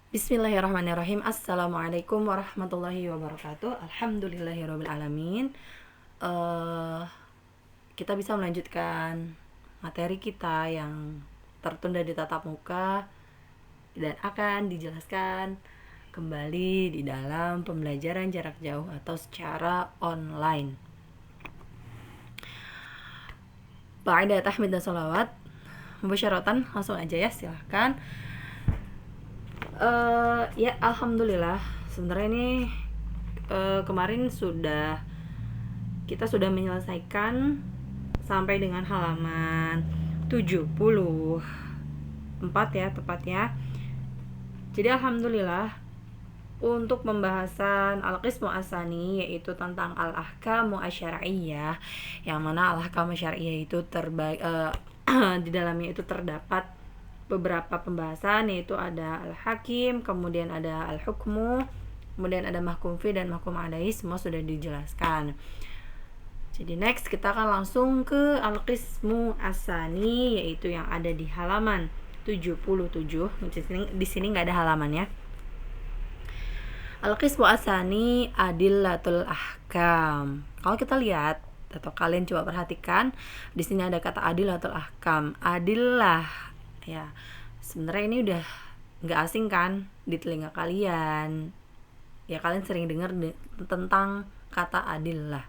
Bismillahirrahmanirrahim. Assalamualaikum warahmatullahi wabarakatuh. Alhamdulillahirrabbilalamin. Kita bisa melanjutkan materi kita yang tertunda di tatap muka dan akan dijelaskan kembali di dalam pembelajaran jarak jauh atau secara online. Ba'da tahmid dan salawat, mubasyaratan langsung aja ya, silahkan. Ya alhamdulillah sebenarnya ini kemarin kita sudah menyelesaikan sampai dengan halaman 74 ya tepatnya. Jadi alhamdulillah untuk pembahasan al-qismu asani, yaitu tentang al-ahkamu asyariyah, yang mana al-ahkamu asyariyah itu di dalamnya itu terdapat beberapa pembahasan, yaitu ada al-hakim, kemudian ada al-hukmu, kemudian ada mahkum fi dan mahkum alaihi, semua sudah dijelaskan. Jadi next kita akan langsung ke al-qismu asani, yaitu yang ada di halaman 77. Di sini nggak ada halamannya. Al-qismu asani adillatul ahkam. Kalau kita lihat atau kalian coba perhatikan, di sini ada kata adillatul ahkam. Adillah ya, sebenarnya ini udah nggak asing kan di telinga kalian ya, kalian sering dengar tentang kata adillah.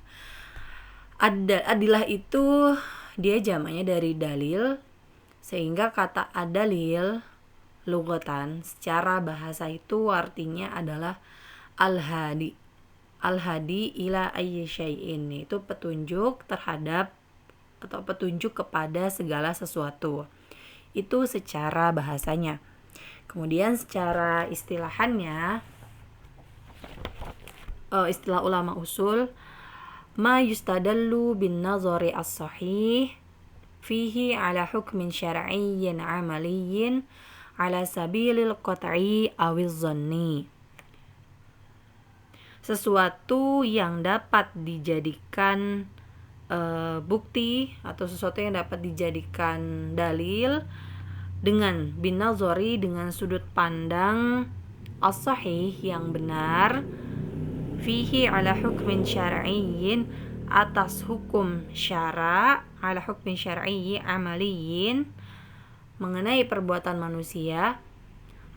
Adillah itu dia jamaknya dari dalil, sehingga kata adalil lugatan secara bahasa itu artinya adalah al-hadi ila ayyi syai'in, itu petunjuk terhadap atau petunjuk kepada segala sesuatu. Itu secara bahasanya. Kemudian secara istilahannya, istilah ulama usul, ma yustadallu bin nazari as-sahih fihi ala hukmin syar'iyyin amaliyyin ala sabilil qat'i awiz zanni. Sesuatu yang dapat dijadikan bukti atau sesuatu yang dapat dijadikan dalil dengan binazori, dengan sudut pandang as-sahih yang benar, fihi ala hukmin syar'iyyin, atas hukum syara', ala hukmin syar'iyyi amaliyin, mengenai perbuatan manusia,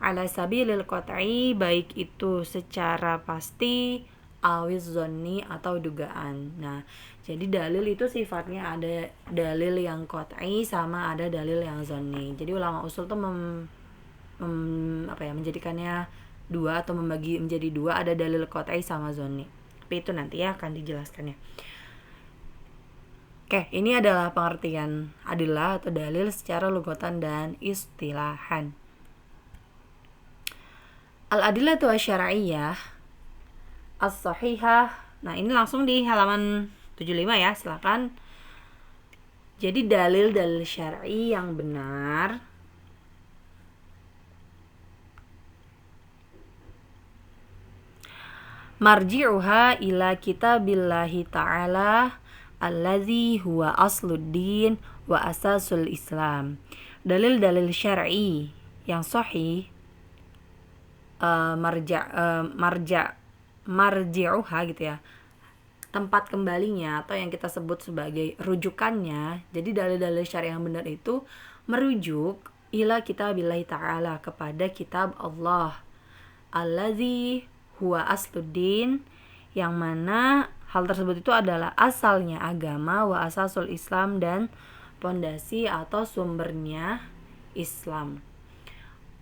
ala sabilil qat'i, baik itu secara pasti, awiz zonni, atau dugaan. Nah, jadi dalil itu sifatnya ada dalil yang qat'i sama ada dalil yang zonni. Jadi ulama usul tuh menjadikannya dua atau membagi menjadi dua, ada dalil qat'i sama zonni. Tapi itu nanti ya akan dijelaskannya. Oke, ini adalah pengertian adillah atau dalil secara lugatan dan istilahan. Al-adillatu asy-syar'iyyah as-sahihah. Nah, ini langsung di halaman 75 ya, silakan. Jadi dalil-dalil syar'i yang benar marji'uha ila kitabillahi ta'ala allazi huwa asluddin wa asasul Islam. Dalil-dalil syar'i yang sahih, marji'uha gitu ya, tempat kembalinya atau yang kita sebut sebagai rujukannya. Jadi dalil-dalil syar'i yang benar itu merujuk ila kitabillahi ta'ala, kepada kitab Allah, allazi huwa asluddin, yang mana hal tersebut itu adalah asalnya agama, wa asasul Islam, dan pondasi atau sumbernya Islam.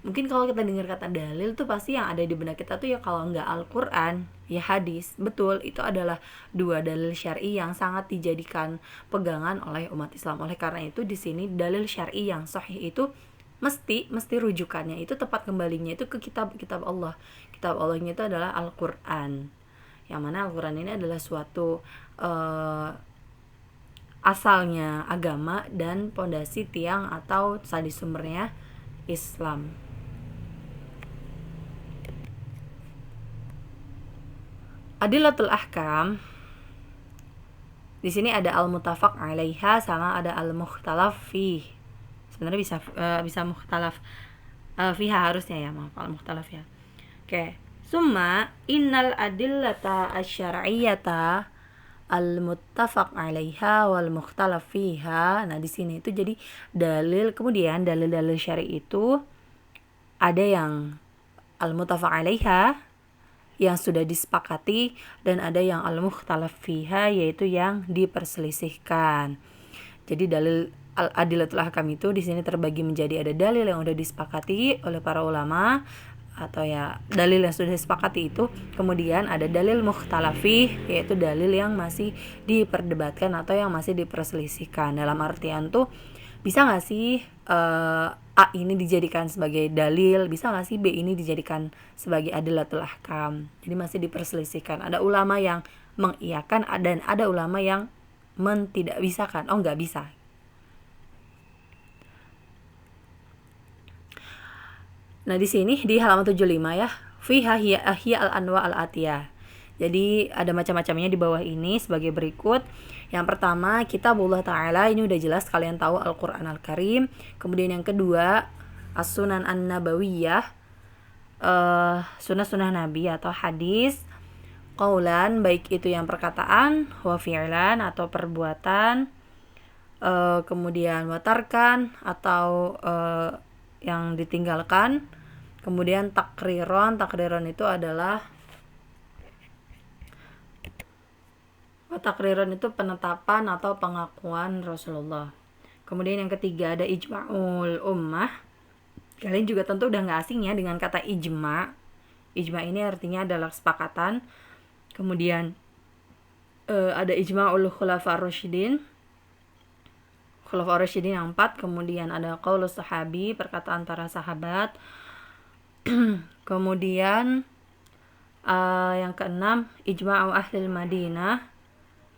Mungkin kalau kita dengar kata dalil tuh pasti yang ada di benak kita tuh ya, kalau nggak Al-Quran ya hadis. Betul, itu adalah dua dalil syar'i yang sangat dijadikan pegangan oleh umat Islam. Oleh karena itu di sini dalil syar'i yang sahih itu mesti rujukannya itu, tempat kembalinya itu ke kitab Allah. Kitab Allahnya itu adalah Al-Quran, yang mana Al-Quran ini adalah suatu asalnya agama dan pondasi tiang atau tadi sumbernya Islam. Adillatul ahkam, di sini ada al-muttafaq 'alaiha sama ada al-mukhtalaf fih. Sebenarnya bisa mukhtalaf fiha harusnya ya, maaf, al-mukhtalaf fiha. Oke. Summa innal adillata asy-syar'iyyata al-muttafaq 'alaiha wal mukhtalaf fiha. Nah, di sini itu jadi dalil, kemudian dalil-dalil syar'i itu ada yang al-muttafaq 'alaiha yang sudah disepakati dan ada yang al-mukhtalaf fiha yaitu yang diperselisihkan. Jadi dalil al-adillatul ahkam itu di sini terbagi menjadi ada dalil yang sudah disepakati oleh para ulama atau ya dalil yang sudah disepakati itu, kemudian ada dalil mukhtalafi yaitu dalil yang masih diperdebatkan atau yang masih diperselisihkan. Dalam artian tuh bisa nggak sih A ini dijadikan sebagai dalil, bisa nggak sih B ini dijadikan sebagai adillatul ahkam. Jadi masih diperselisihkan. Ada ulama yang mengiyakan dan ada ulama yang tidak bisa kan, nggak bisa. Nah, di sini di halaman 75 ya, fiha hiya al-anwa al-atiyah. Jadi ada macam-macamnya di bawah ini sebagai berikut. Yang pertama, kitabullah ta'ala, ini udah jelas kalian tahu, Al-Qur'an Al-Karim. Kemudian yang kedua, as-sunan an-nabawiyah, sunnah-sunnah Nabi atau hadis. Qaulan, baik itu yang perkataan, wa fi'lan atau perbuatan. Kemudian watarkan atau yang ditinggalkan. Kemudian takriron itu adalah itu penetapan atau pengakuan Rasulullah. Kemudian yang ketiga ada ijma'ul ummah. Kalian juga tentu udah gak asing ya dengan kata ijma'. Ijma' ini artinya adalah kesepakatan. Kemudian ada ijma'ul khulafa'ur rasyidin. Khulafa'ur rasyidin yang 4. Kemudian ada qaulus sahabi, perkataan para sahabat. Kemudian yang keenam ijma'u ahlil Madinah.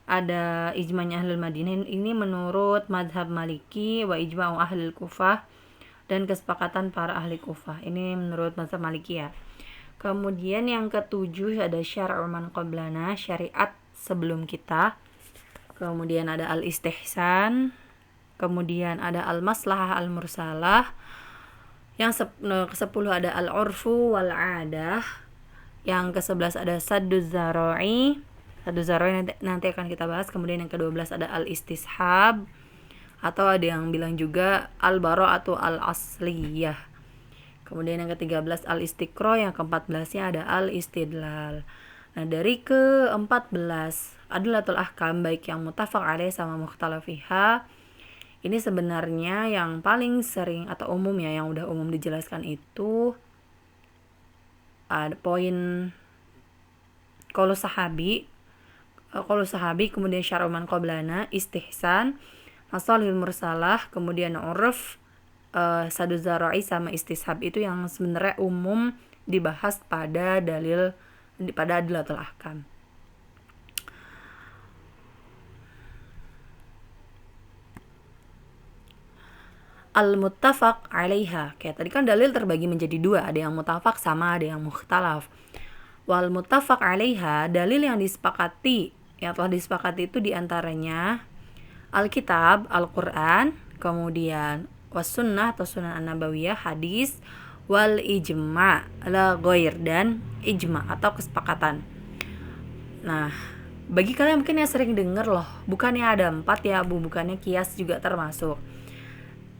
Ada ijma'nya ahlul Madinah, ini menurut madhab Maliki, wa ijma'u ahlil Kufah, dan kesepakatan para ahli Kufah, ini menurut madhab Maliki ya. Kemudian yang ketujuh ada syar'u man qablana, syariat sebelum kita. Kemudian ada al-istihsan. Kemudian ada al-maslahah al-mursalah. Yang ke-10 ada al-urfu wal-adah. Yang ke-11 ada sadduz zara'i. Sadduz zara'i nanti akan kita bahas. Kemudian yang ke-12 ada al-istishab, atau ada yang bilang juga al-bara'atu al-asliyah. Kemudian yang ke-13 al-istiqra, yang ke-14-nya ada al-istidlal. Nah, dari ke-14 adillatul ahkam, baik yang muttafaq alaih sama mukhtalaf fiha. Ini sebenarnya yang paling sering atau umum ya, yang udah umum dijelaskan itu ada poin qaulus sahabi, kemudian syar'u man qablana, istihsan, masalihul mursalah, kemudian urf, sadduz zara'i sama istishab. Itu yang sebenarnya umum dibahas pada adillatul ahkam. Al-muttafaq 'alaiha. Kayak tadi kan dalil terbagi menjadi dua, ada yang muttafaq sama ada yang mukhtalaf. Wal muttafaq 'alaiha, dalil yang disepakati, yang telah disepakati itu diantaranya Alkitab, Al-Qur'an, kemudian was-sunnah atau sunnah an-nabawiyah, hadis, wal ijma' la ghair, dan ijma' atau kesepakatan. Nah, bagi kalian mungkin yang sering dengar loh, bukannya ada 4 ya Bu, bukannya kias juga termasuk.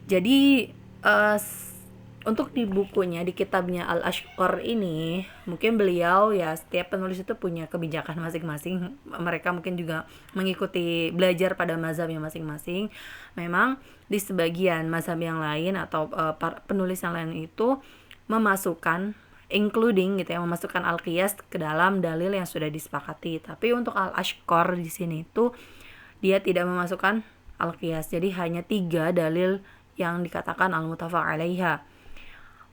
Jadi untuk di bukunya, di kitabnya Al-Ashqar ini, mungkin beliau ya, setiap penulis itu punya kebijakan masing-masing. Mereka mungkin juga mengikuti belajar pada mazhabnya masing-masing. Memang di sebagian mazhab yang lain atau penulis yang lain itu memasukkan including gitu ya, memasukkan al-qiyas ke dalam dalil yang sudah disepakati. Tapi untuk Al-Ashqar di sini itu dia tidak memasukkan al-qiyas. Jadi hanya 3 dalil yang dikatakan al-muttafaq 'alaiha.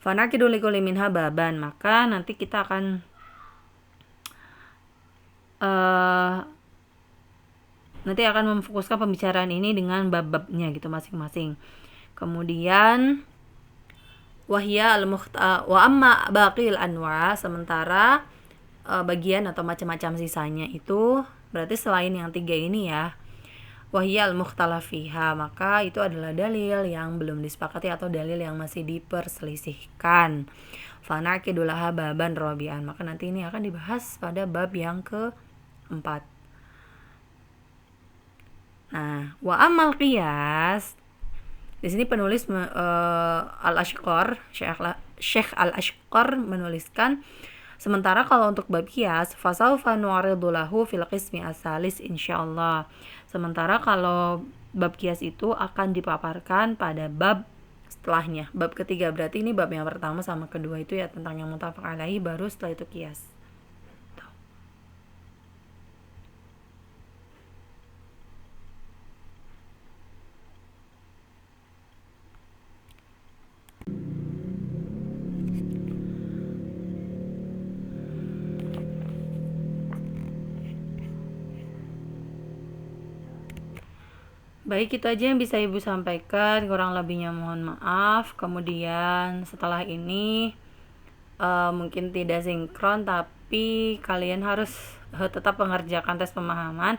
Fanakidu likulli minha baban, maka nanti kita akan memfokuskan pembicaraan ini dengan bab-babnya gitu masing-masing. Kemudian wahya wa amma baqil anwa, sementara bagian atau macam-macam sisanya itu berarti selain yang 3 ini ya, Wahyal mukhtalaf fiha, maka itu adalah dalil yang belum disepakati atau dalil yang masih diperselisihkan. Fanaqidulaha baban rabi'an, maka nanti ini akan dibahas pada bab yang keempat. Nah, wa amal qiyas, di sini penulis Al-Ashqar, Syekh Al-Ashqar menuliskan, sementara kalau untuk bab qiyas fasaufa nu'aridu lahu fil qismi asalis insyaallah. Sementara kalau bab qiyas itu akan dipaparkan pada bab setelahnya, bab ketiga. Berarti ini bab yang pertama sama kedua itu ya tentang yang muttafaq alaihi, baru setelah itu qiyas. Baik, itu aja yang bisa Ibu sampaikan, kurang lebihnya mohon maaf. Kemudian setelah ini mungkin tidak sinkron, tapi kalian harus tetap mengerjakan tes pemahaman.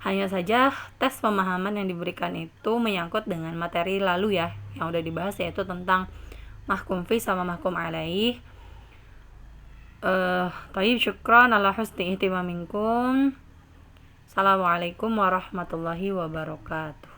Hanya saja tes pemahaman yang diberikan itu menyangkut dengan materi lalu ya, yang udah dibahas, yaitu tentang mahkum fi sama mahkum alaih. Tayyib, syukran ala husni ihtimaminkum. Assalamualaikum warahmatullahi wabarakatuh.